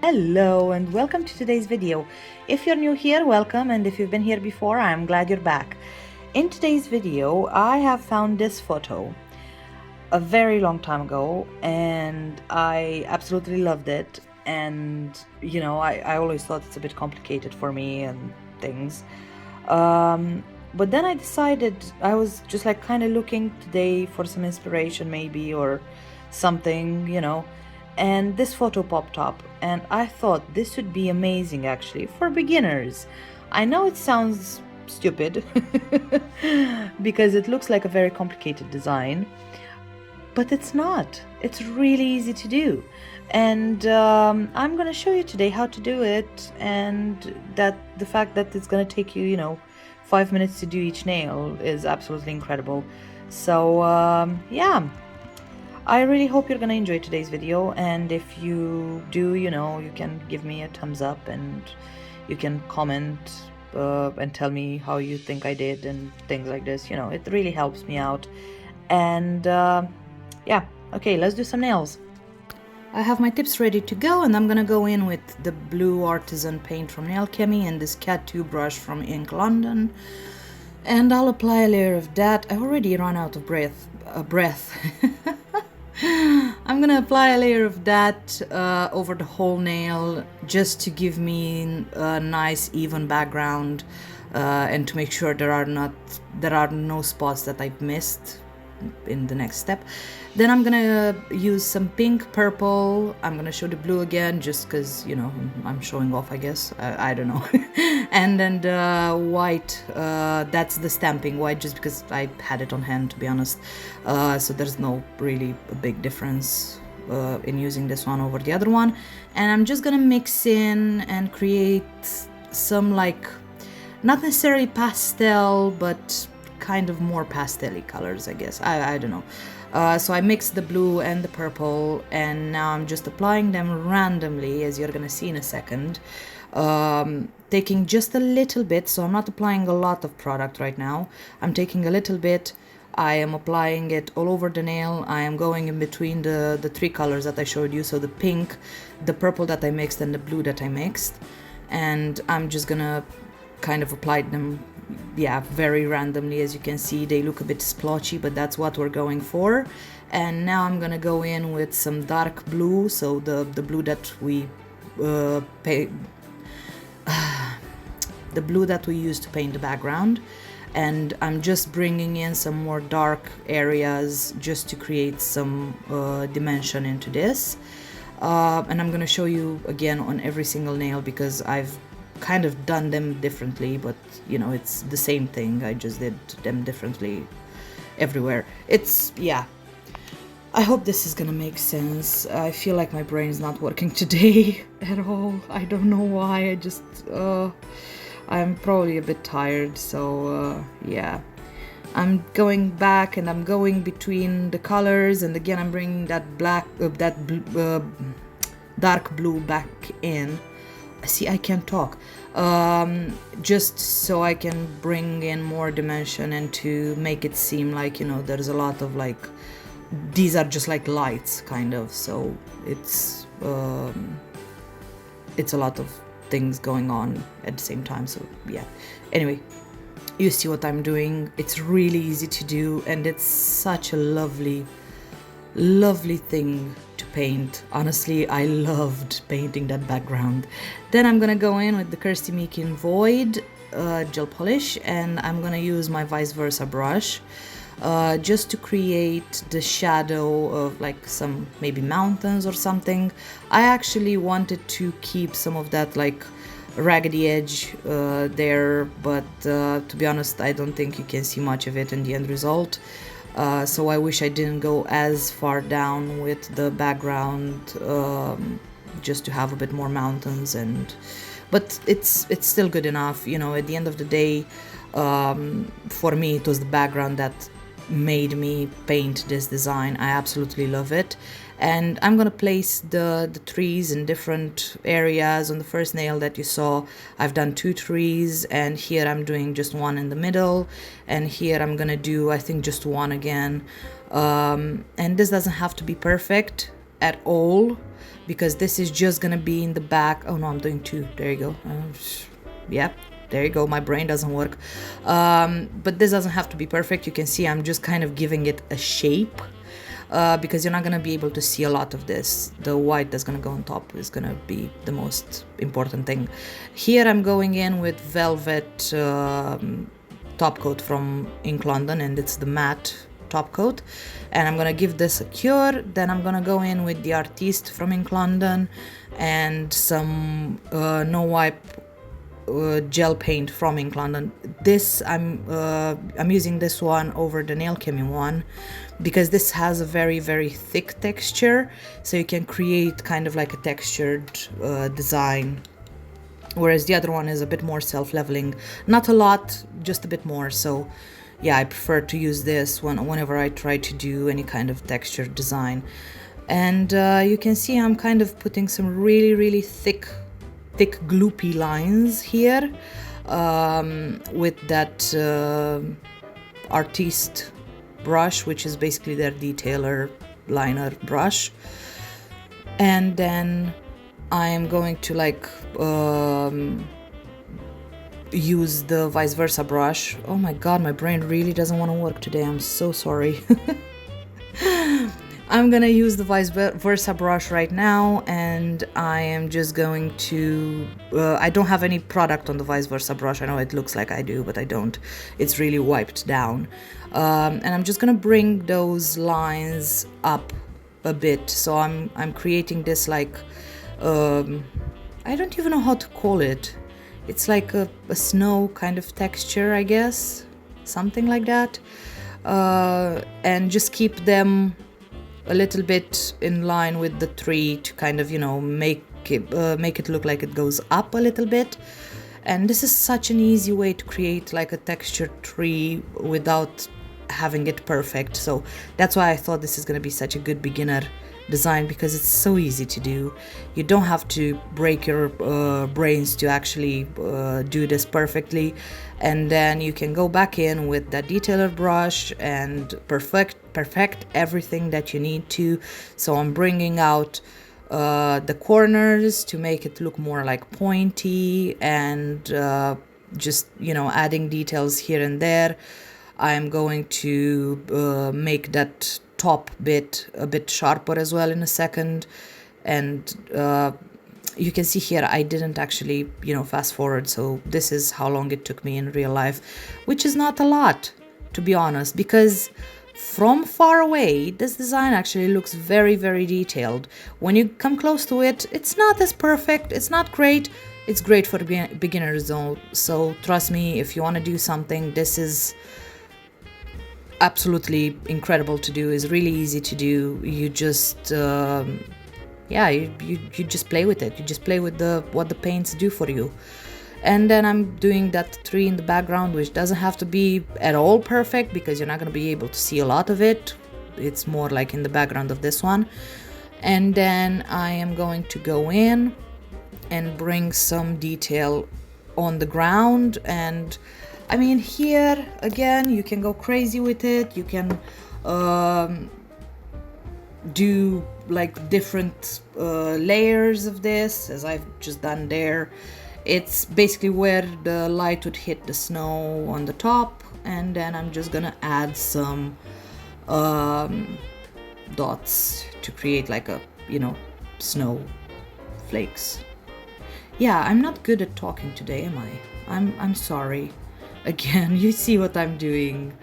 Hello and welcome to today's video. If you're new here, welcome, and if you've been here before, I'm glad you're back. In today's video, I have found this photo a very long time ago and I absolutely loved it. And I always thought it's a bit complicated for me and things. But then I decided, I was just like kind of looking today for some inspiration maybe or something, and this photo popped up and I thought this would be amazing actually for beginners. I know it sounds stupid because it looks like a very complicated design, but it's not. It's really easy to do, and I'm gonna show you today how to do it, and that the fact that it's gonna take you 5 minutes to do each nail is absolutely incredible. So yeah, I really hope you're gonna enjoy today's video, and if you do, you can give me a thumbs up and you can comment and tell me how you think I did and things like this. It really helps me out. And yeah, okay, let's do some nails. I have my tips ready to go, and I'm gonna go in with the blue artisan paint from Nail Chemie and this Cat 2 brush from Ink London, and I'll apply a layer of that. I already run out of breath. I'm gonna apply a layer of that over the whole nail just to give me a nice even background and to make sure there are no spots that I've missed in the next step. Then I'm gonna use some pink, purple. I'm gonna show the blue again just because I'm showing off, I guess. I don't know. And then the white, that's the stamping white, just because I had it on hand, to be honest. So there's no really a big difference in using this one over the other one. And I'm just gonna mix in and create some, like, not necessarily pastel, but kind of more pastel-y colors, I guess. I don't know. So I mixed the blue and the purple, and now I'm just applying them randomly, as you're gonna see in a second. Taking just a little bit, so I'm not applying a lot of product right now. I'm taking a little bit. I am applying it all over the nail. I am going in between the three colors that I showed you, so the pink, the purple that I mixed, and the blue that I mixed. And I'm just gonna kind of apply them, yeah, very randomly. As you can see, they look a bit splotchy, but that's what we're going for. And now I'm gonna go in with some dark blue, so the blue that we the blue that we use to paint the background. And I'm just bringing in some more dark areas just to create some dimension into this. And I'm gonna show you again on every single nail because I've kind of done them differently, but it's the same thing. I just did them differently everywhere. Yeah, I hope this is gonna make sense. I feel like my brain's not working today at all. I don't know why. I'm probably a bit tired, so yeah. I'm going back and I'm going between the colors, and again I'm bringing that dark blue back in. See, I can't talk. Just so I can bring in more dimension and to make it seem like, there's a lot of, like, these are just like lights, kind of. So it's a lot of things going on at the same time. So yeah. Anyway, you see what I'm doing. It's really easy to do, and it's such a lovely thing to paint. Honestly, I loved painting that background. Then I'm gonna go in with the Kirsty Meakin Void gel polish, and I'm gonna use my vice versa brush just to create the shadow of, like, some maybe mountains or something. I actually wanted to keep some of that, like, raggedy edge there, but to be honest, I don't think you can see much of it in the end result. So I wish I didn't go as far down with the background, just to have a bit more mountains, but it's still good enough. At the end of the day, for me, it was the background that made me paint this design. I absolutely love it. And I'm gonna place the trees in different areas. On the first nail that you saw, I've done 2 trees, and here I'm doing just one in the middle, and here I'm gonna do, I think, just one again. And this doesn't have to be perfect. at all, because this is just gonna be in the back. Oh no, I'm doing two. There you go. Yeah, there you go. My brain doesn't work. But this doesn't have to be perfect. You can see I'm just kind of giving it a shape, because you're not gonna be able to see a lot of this. The white that's gonna go on top is gonna be the most important thing. Here I'm going in with velvet top coat from Ink London, and it's the matte top coat, and I'm gonna give this a cure. Then I'm gonna go in with the Artiste from Ink London and some no wipe gel paint from Ink London. This I'm using this one over the Nail Chemie one because this has a very, very thick texture, so you can create kind of like a textured design, whereas the other one is a bit more self-leveling. Not a lot, just a bit more. So yeah, I prefer to use this whenever I try to do any kind of textured design. And you can see I'm kind of putting some really, really thick gloopy lines here with that Artiste brush, which is basically their detailer liner brush. And then I am going to like use the vice versa brush. Oh my god, my brain really doesn't want to work today. I'm so sorry. I'm gonna use the vice versa brush right now, and I am just going to I don't have any product on the vice versa brush. I know it looks like I do, but I don't. It's really wiped down, and I'm just gonna bring those lines up a bit. So I'm creating this like I don't even know how to call it. It's like a snow kind of texture, I guess, something like that, and just keep them a little bit in line with the tree to kind of, you know, make it look like it goes up a little bit. And this is such an easy way to create like a textured tree without having it perfect. So that's why I thought this is going to be such a good beginner design, because it's so easy to do. You don't have to break your brains to actually do this perfectly, and then you can go back in with that detailer brush and perfect everything that you need to. So I'm bringing out the corners to make it look more like pointy, and just, you know, adding details here and there. I'm going to make that top bit a bit sharper as well in a second. And you can see here I didn't actually, you know, fast forward, so this is how long it took me in real life, which is not a lot, to be honest, because from far away this design actually looks very, very detailed. When you come close to it, it's not as perfect, it's not great. It's great for beginners though, so trust me, if you want to do something, this is absolutely incredible to do. Is really easy to do. You just you just play with it. You just play with what the paints do for you. And then I'm doing that tree in the background, which doesn't have to be at all perfect because you're not going to be able to see a lot of it. It's more like in the background of this one. And then I am going to go in and bring some detail on the ground. And I mean, here again, you can go crazy with it. You can do like different layers of this, as I've just done there. It's basically where the light would hit the snow on the top, and then I'm just gonna add some dots to create like a, you know, snow flakes. Yeah, I'm not good at talking today, am I? I'm sorry. Again, you see what I'm doing.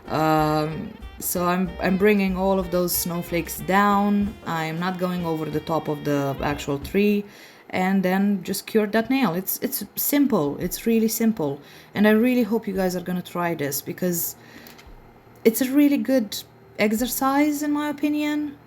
So I'm bringing all of those snowflakes down. I'm not going over the top of the actual tree, and then just cure that nail. It's simple. It's really simple, and I really hope you guys are gonna try this, because it's a really good exercise in my opinion.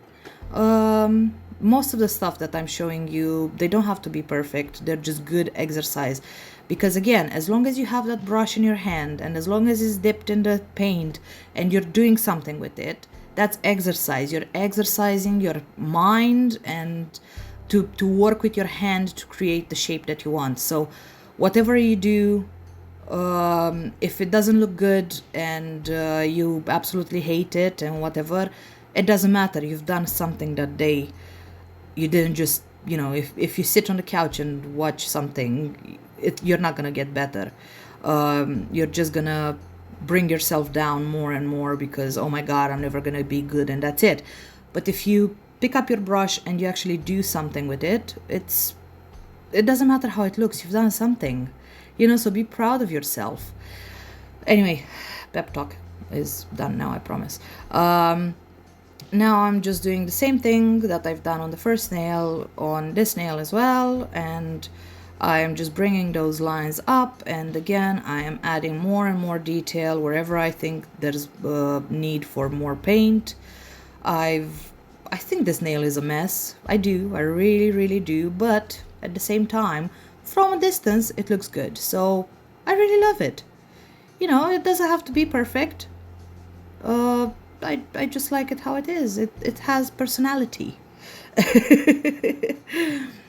Most of the stuff that I'm showing you, they don't have to be perfect. They're just good exercise. Because again, as long as you have that brush in your hand, and as long as it's dipped in the paint and you're doing something with it, that's exercise. You're exercising your mind and to work with your hand to create the shape that you want. So whatever you do, if it doesn't look good and you absolutely hate it and whatever, it doesn't matter. You've done something that day. you didn't just, you know, if you sit on the couch and watch something, you're not gonna get better. You're just gonna bring yourself down more and more because, oh my god, I'm never gonna be good, and that's it. But if you pick up your brush and you actually do something with it, it doesn't matter how it looks, you've done something, you know, so be proud of yourself. Anyway, pep talk is done now, I promise. Now I'm just doing the same thing that I've done on the first nail on this nail as well, and I am just bringing those lines up, and again I am adding more and more detail wherever I think there's need for more paint. I think this nail is a mess. I really do, but at the same time, from a distance it looks good, so I really love it. You know, it doesn't have to be perfect. I just like it how it is. It has personality.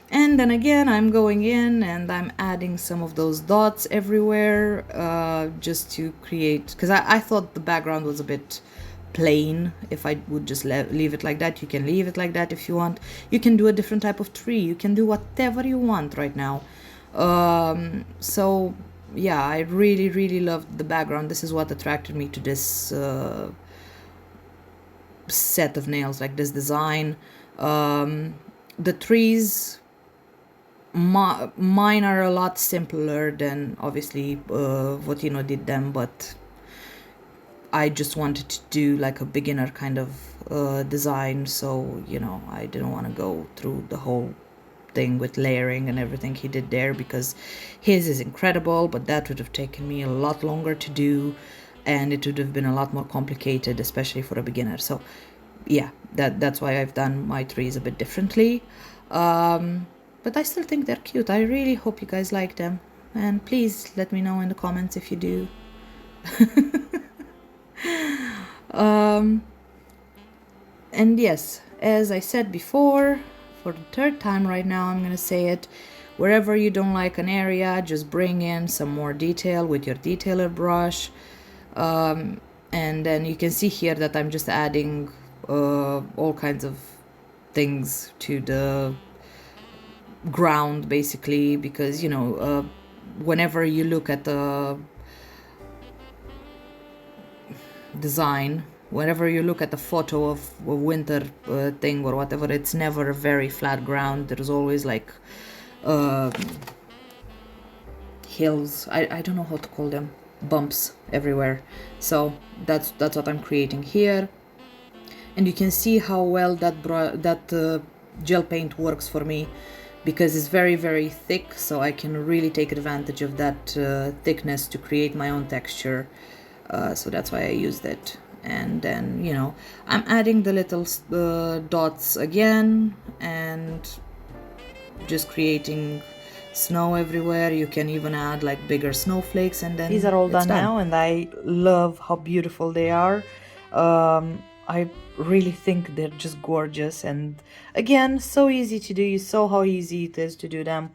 And then again, I'm going in and I'm adding some of those dots everywhere, just to create, because I thought the background was a bit plain. If I would just leave it like that, you can leave it like that if you want. You can do a different type of tree. You can do whatever you want right now. So yeah, I really loved the background. This is what attracted me to this set of nails, like this design. The trees, mine are a lot simpler than obviously Votino did them, but I just wanted to do like a beginner kind of design, so you know, I didn't want to go through the whole thing with layering and everything he did there, because his is incredible, but that would have taken me a lot longer to do, and it would have been a lot more complicated, especially for a beginner. So yeah, that's why I've done my trees a bit differently, but I still think they're cute. I really hope you guys like them, and please let me know in the comments if you do. And yes, as I said before, for the third time right now, I'm gonna say it, wherever you don't like an area, just bring in some more detail with your detailer brush, and then you can see here that I'm just adding all kinds of things to the ground, basically, because, you know, whenever you look at the design, whenever you look at the photo of a winter thing or whatever, it's never a very flat ground. There's always like hills, I don't know how to call them, bumps everywhere. So that's what I'm creating here, and you can see how well that gel paint works for me, because it's very thick, so I can really take advantage of that thickness to create my own texture. So that's why I used it. And then, you know, I'm adding the little dots again and just creating snow everywhere. You can even add like bigger snowflakes, and then these are all done now, and I love how beautiful they are. I really think they're just gorgeous, and again, so easy to do. You saw how easy it is to do them.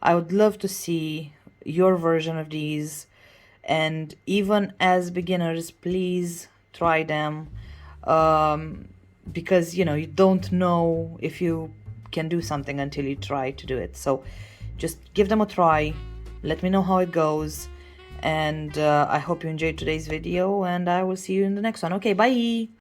I would love to see your version of these, and even as beginners, please try them, because you know, you don't know if you can do something until you try to do it. So just give them a try, let me know how it goes, and I hope you enjoyed today's video, and I will see you in the next one. Okay, bye.